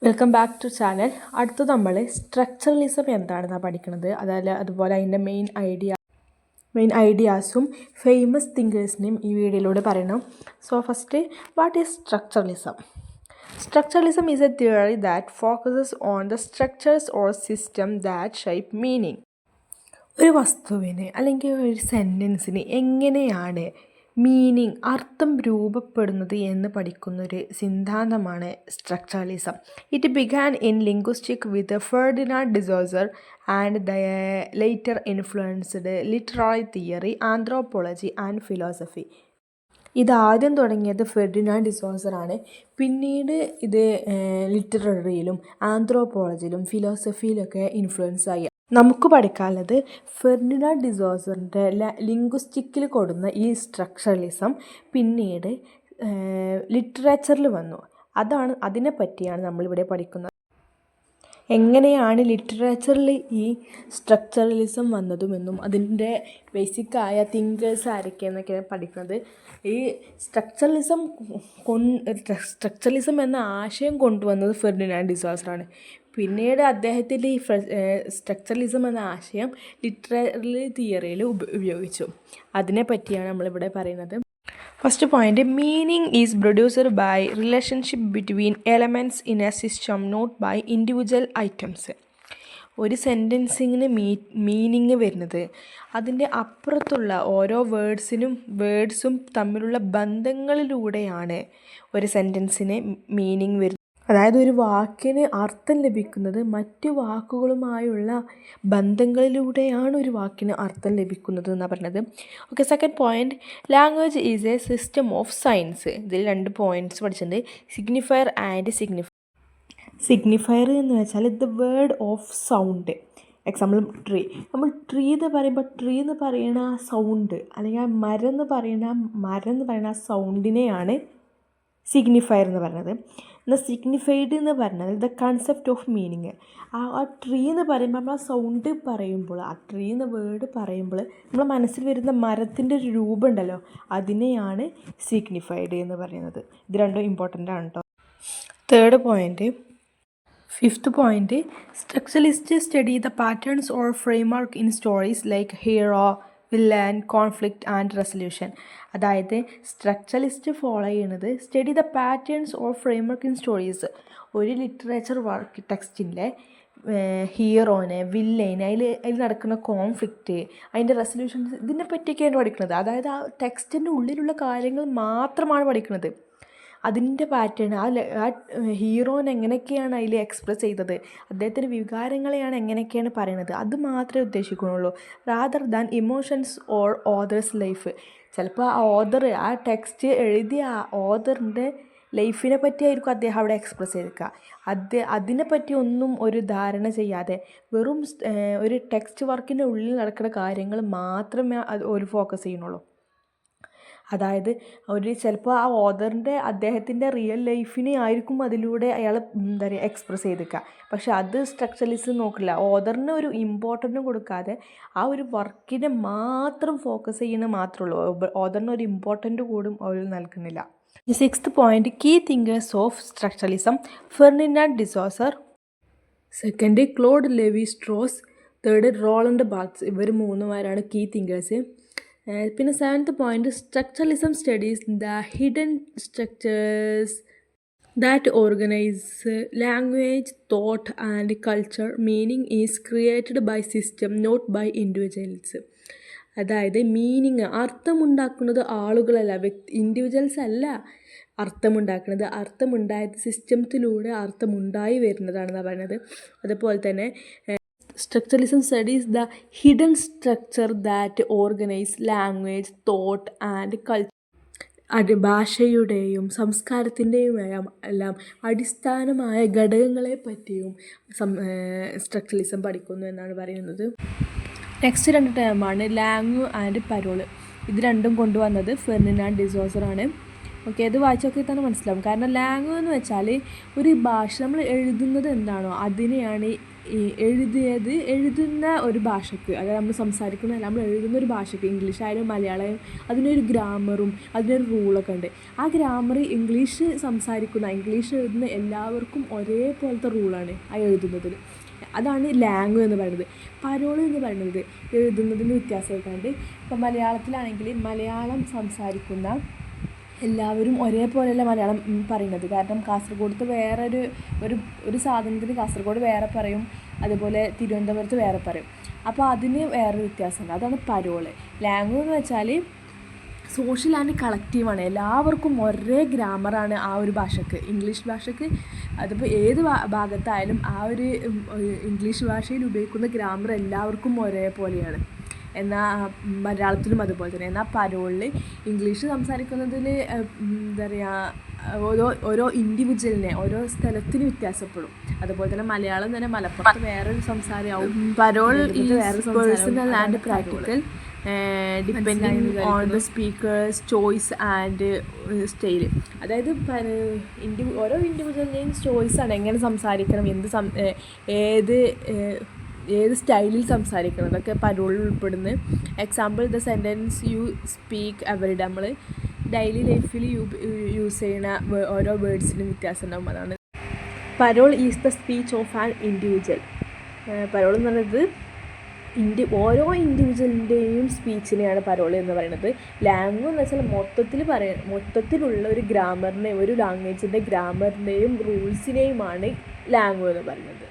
Welcome back to channel. അടുത്ത് നമ്മൾ structuralism എന്താണെന്നാണ് പഠിക്കുന്നത്. അതുപോലെ അതിൻ്റെ മെയിൻ ഐഡിയാസും ഫേമസ് തിങ്കേഴ്സിനെയും ഈ വീഡിയോയിലൂടെ പറയണം. So first, what is structuralism? Structuralism is a theory that focuses on the structures or system that shape meaning. ഒരു വസ്തുവിന് അല്ലെങ്കിൽ ഒരു സെൻറ്റൻസിന് എങ്ങനെയാണ് അർത്ഥം രൂപപ്പെടുന്നത് എന്ന് പഠിക്കുന്നൊരു സിദ്ധാന്തമാണ് structuralism. It began in linguistic with Ferdinand de Saussure and the later influenced literary theory, anthropology and philosophy. ഇതാദ്യം തുടങ്ങിയത് ഫെർഡിനാൻഡ് ഡിസോസറാണ്. പിന്നീട് ഇത് ലിറ്റററിയിലും ആന്ത്രോപോളജിയിലും ഫിലോസഫിയിലൊക്കെ ഇൻഫ്ലുവൻസ് ആയി. നമുക്ക് പഠിക്കാനുള്ളത് ഫെർഡിനാൻഡ് ഡിസോസറിൻ്റെ ലിംഗ്വിസ്റ്റിക്കിൽ കൊടുന്ന ഈ സ്ട്രക്ചറലിസം പിന്നീട് ലിറ്ററേച്ചറിൽ വന്നു. അതിനെ പറ്റിയാണ് നമ്മളിവിടെ പഠിക്കുന്നത്. എങ്ങനെയാണ് ലിറ്ററേച്ചറിൽ ഈ സ്ട്രക്ചറലിസം വന്നതുമെന്നും അതിൻ്റെ ബേസിക്കായ തിങ്കേഴ്സ് ആരൊക്കെയെന്നൊക്കെയാണ് പഠിക്കുന്നത്. ഈ സ്ട്രക്ചറലിസം എന്ന ആശയം കൊണ്ടുവന്നത് ഫെർഡിനാൻഡ് ഡിസോസറാണ്. പിന്നീട് അദ്ദേഹത്തിൻ്റെ ഈ സ്ട്രക്ചറലിസം എന്ന ആശയം ലിറ്റററി തിയറിയിൽ ഉപയോഗിച്ചു. അതിനെ പറ്റിയാണ് നമ്മളിവിടെ പറയുന്നത്. First point, meaning is produced by relationship between elements in a system, not by individual items. ഒരു സെൻറ്റൻസിന് മീനിങ് വരുന്നത് അതിൻ്റെ അപ്പുറത്തുള്ള ഓരോ വേർഡ്സും തമ്മിലുള്ള ബന്ധങ്ങളിലൂടെയാണ് ഒരു സെൻറ്റൻസിന് മീനിങ് വരുന്നത്. അതായത് ഒരു വാക്കിന് അർത്ഥം ലഭിക്കുന്നത് മറ്റു വാക്കുകളുമായുള്ള ബന്ധങ്ങളിലൂടെയാണ് ഒരു വാക്കിന് അർത്ഥം ലഭിക്കുന്നത് എന്നാണ് പറഞ്ഞത്. Okay, second point, language is A system of science. ഇതിൽ 2 പോയിന്റ്സ് പഠിച്ചിട്ടുണ്ട്, സിഗ്നിഫയർ ആൻഡ് സിഗ്നിഫയർ എന്ന് വെച്ചാൽ the word of sound. Example tree. നമ്മൾ ട്രീ എന്ന് പറയുന്ന ആ സൗണ്ട്, അല്ലെങ്കിൽ ആ മരം എന്ന് പറയുന്ന ആ സൗണ്ടിനെയാണ് സിഗ്നിഫയർ എന്ന് പറയുന്നത്. എന്നാൽ സിഗ്നിഫൈഡ് എന്ന് പറഞ്ഞാൽ ദ കൺസെപ്റ്റ് ഓഫ് മീനിങ്. ആ ട്രീ എന്ന് പറയുമ്പോൾ നമ്മൾ ആ സൗണ്ട് പറയുമ്പോൾ, ആ ട്രീ എന്ന വേർഡ് പറയുമ്പോൾ നമ്മളെ മനസ്സിൽ വരുന്ന മരത്തിൻ്റെ ഒരു രൂപം ഉണ്ടല്ലോ, അതിനെയാണ് സിഗ്നിഫൈഡ് എന്ന് പറയുന്നത്. ഇത് രണ്ടും ഇമ്പോർട്ടൻ്റ് ആണ് കേട്ടോ. Fifth point, structuralist study the patterns or framework in stories like hero, villain, conflict and resolution. അതായത് സ്ട്രക്ചറലിസ്റ്റ് ഫോളോ ചെയ്യുന്നത് study the patterns or framework in stories. ഒരു ലിറ്ററേച്ചർ വർക്ക് ടെക്സ്റ്റിൻ്റെ ഹീറോനെ, വില്ലനെ, അതിൽ നടക്കുന്ന കോൺഫ്ലിക്റ്റ്, അതിൻ്റെ റെസൊല്യൂഷൻസ്, ഇതിനെ പറ്റിയൊക്കെയാണ് പഠിക്കുന്നത്. അതായത് ആ ടെക്സ്റ്റിൻ്റെ ഉള്ളിലുള്ള കാര്യങ്ങൾ മാത്രമാണ് പഠിക്കുന്നത്. അതിൻ്റെ പാറ്റേൺ, ആ ഹീറോനെ എങ്ങനെയൊക്കെയാണ് അതിൽ എക്സ്പ്രസ് ചെയ്തത്, അദ്ദേഹത്തിൻ്റെ വികാരങ്ങളെയാണ് എങ്ങനെയൊക്കെയാണ് പറയുന്നത്, അത് മാത്രമേ ഉദ്ദേശിക്കുന്നുള്ളൂ, rather than emotions or author's life. ചിലപ്പോൾ ആ ടെക്സ്റ്റ് എഴുതിയ ആ ഓതറിൻ്റെ ലൈഫിനെ പറ്റിയായിരിക്കും അദ്ദേഹം അവിടെ എക്സ്പ്രസ് ചെയ്തിരിക്കുക. അതിനെപ്പറ്റി ഒന്നും ഒരു ധാരണ ചെയ്യാതെ വെറും ഒരു ടെക്സ്റ്റ് വർക്കിൻ്റെ ഉള്ളിൽ നടക്കുന്ന കാര്യങ്ങൾ മാത്രമേ ഒരു ഫോക്കസ് ചെയ്യുന്നുള്ളൂ. അതായത് ചിലപ്പോൾ ആ ഓതറിൻ്റെ അദ്ദേഹത്തിൻ്റെ റിയൽ ലൈഫിനെ ആയിരിക്കും അതിലൂടെ അയാൾ എക്സ്പ്രസ് ചെയ്തിരിക്കുക. പക്ഷെ അത് സ്ട്രക്ചറലിസ്റ്റ് നോക്കില്ല. ഓതറിന് ഒരു ഇമ്പോർട്ടൻറ്റും കൊടുക്കാതെ ആ ഒരു വർക്കിനെ മാത്രം ഫോക്കസ് ചെയ്യുന്നത് മാത്രമേ ഉള്ളൂ. ഓതറിന് ഒരു ഇമ്പോർട്ടൻറ്റ് കൂടും അവർ നൽകുന്നില്ല. Sixth point, key thinkers of structuralism, Ferdinand de Saussure. Second, Claude Levi Strauss. Third, Roland Barthes. ഇവർ 3 പേരാണ് കീ തിങ്കേഴ്സ്. പിന്നെ 7th point, structuralism studies the hidden structures that organise language, thought and culture. Meaning is created by system, not by individuals. അതായത് അർത്ഥമുണ്ടാക്കുന്നത് ആളുകളല്ല, individuals അല്ല അർത്ഥമുണ്ടാക്കുന്നത്. അർത്ഥമുണ്ടായത് സിസ്റ്റത്തിലൂടെ അർത്ഥമുണ്ടായി വരുന്നതാണെന്നാണ് പറയുന്നത്. അതുപോലെ തന്നെ structuralism studies the hidden structure that organise language, thought and culture. ഭാഷയുടെയും സംസ്കാരത്തിൻ്റെയും എല്ലാം അടിസ്ഥാനമായ ഘടകങ്ങളെ പറ്റിയും സ്ട്രക്ചറലിസം പഠിക്കുന്നു എന്നാണ് പറയുന്നത്. നെക്സ്റ്റ് 2 ടേമാണ് ലാംഗ് ആൻഡ് പരോള്. ഇത് രണ്ടും കൊണ്ടുവന്നത് ഫെർഡിനാൻഡ് ഡിസോസറാണ്. ഓക്കെ, അത് വായിച്ചൊക്കെ തന്നെ മനസ്സിലാവും. കാരണം ലാംഗ് എന്ന് വെച്ചാൽ ഒരു ഭാഷ നമ്മൾ എഴുതുന്നത് എന്താണോ അതിനെയാണ് എഴുതുന്ന ഒരു ഭാഷയ്ക്ക്, അതായത് നമ്മൾ സംസാരിക്കുന്നതല്ല, നമ്മൾ എഴുതുന്ന ഒരു ഭാഷയ്ക്ക്, ഇംഗ്ലീഷ് ആയാലും മലയാളം, അതിനൊരു ഗ്രാമറും അതിനൊരു റൂളൊക്കെ ഉണ്ട്. ആ ഗ്രാമർ ഇംഗ്ലീഷ് എഴുതുന്ന എല്ലാവർക്കും ഒരേപോലത്തെ റൂളാണ് ആ എഴുതുന്നതിൽ. അതാണ് ലാംഗ്വേജ് എന്ന് പറയുന്നത്. പരോൾ എന്ന് പറയുന്നത് എഴുതുന്നതിന് വ്യത്യാസമായിക്കാണ്ട്, ഇപ്പം മലയാളത്തിലാണെങ്കിൽ മലയാളം സംസാരിക്കുന്ന എല്ലാവരും ഒരേപോലെയല്ല മലയാളം പറയുന്നത്. കാരണം കാസർഗോഡത്തെ ഒരു സാധനത്തിന് കാസർഗോഡ് വേറെ പറയും, അതുപോലെ തിരുവനന്തപുരത്ത് വേറെ പറയും. അപ്പോൾ അതിന് വേറൊരു വ്യത്യാസമുണ്ട്. അതാണ് പരോള്. ലാംഗ്വേജ് എന്ന് വെച്ചാൽ സോഷ്യൽ ആൻഡ് കളക്റ്റീവാണ്. എല്ലാവർക്കും ഒരേ ഗ്രാമറാണ് ആ ഒരു ഭാഷയ്ക്ക്, ഇംഗ്ലീഷ് ഭാഷയ്ക്ക്. അതിപ്പോൾ ഏത് ഭാഗത്തായാലും ആ ഒരു ഇംഗ്ലീഷ് ഭാഷയിൽ ഉപയോഗിക്കുന്ന ഗ്രാമർ എല്ലാവർക്കും ഒരേപോലെയാണ്. എന്നാൽ മലയാളത്തിലും അതുപോലെ തന്നെ. എന്നാൽ പരോളിൽ ഇംഗ്ലീഷ് സംസാരിക്കുന്നതിൽ എന്താ പറയുക, ഓരോ ഇൻഡിവിജ്വലിനെ, ഓരോ സ്ഥലത്തിന് വ്യത്യാസപ്പെടും. അതുപോലെ തന്നെ മലയാളം തന്നെ മലപ്പുറത്ത് വേറൊരു സംസാരമാവും. Parole is personal and practical, depending on the speaker's choice and style. അതായത് ഓരോ ഇൻഡിവിജ്വലിൻ്റെയും ചോയ്സാണ് എങ്ങനെ സംസാരിക്കണം, ഏത് സ്റ്റൈലിൽ സംസാരിക്കണം, അതൊക്കെ പരോളിൽ ഉൾപ്പെടുന്നു. Example, the sentence you speak every day. നമ്മൾ ഡെയിലി ലൈഫിൽ യൂസ് ചെയ്യുന്ന ഓരോ വേർഡ്സിനും വ്യത്യാസം ഉണ്ടാകും. അതാണ് parole is the speech of an individual. Parole എന്ന് പറയുന്നത് ഓരോ ഇൻഡിവിജ്വലിൻ്റെയും സ്പീച്ചിനെയാണ് പരോൾ എന്ന് പറയുന്നത്. ലാംഗ്വേജ് എന്ന് വെച്ചാൽ മൊത്തത്തിലുള്ള ഒരു ഗ്രാമറിനെയും, ഒരു ലാംഗ്വേജിൻ്റെ ഗ്രാമറിനെയും റൂൾസിനെയുമാണ് ലാംഗ്വേജ് എന്ന് പറയുന്നത്.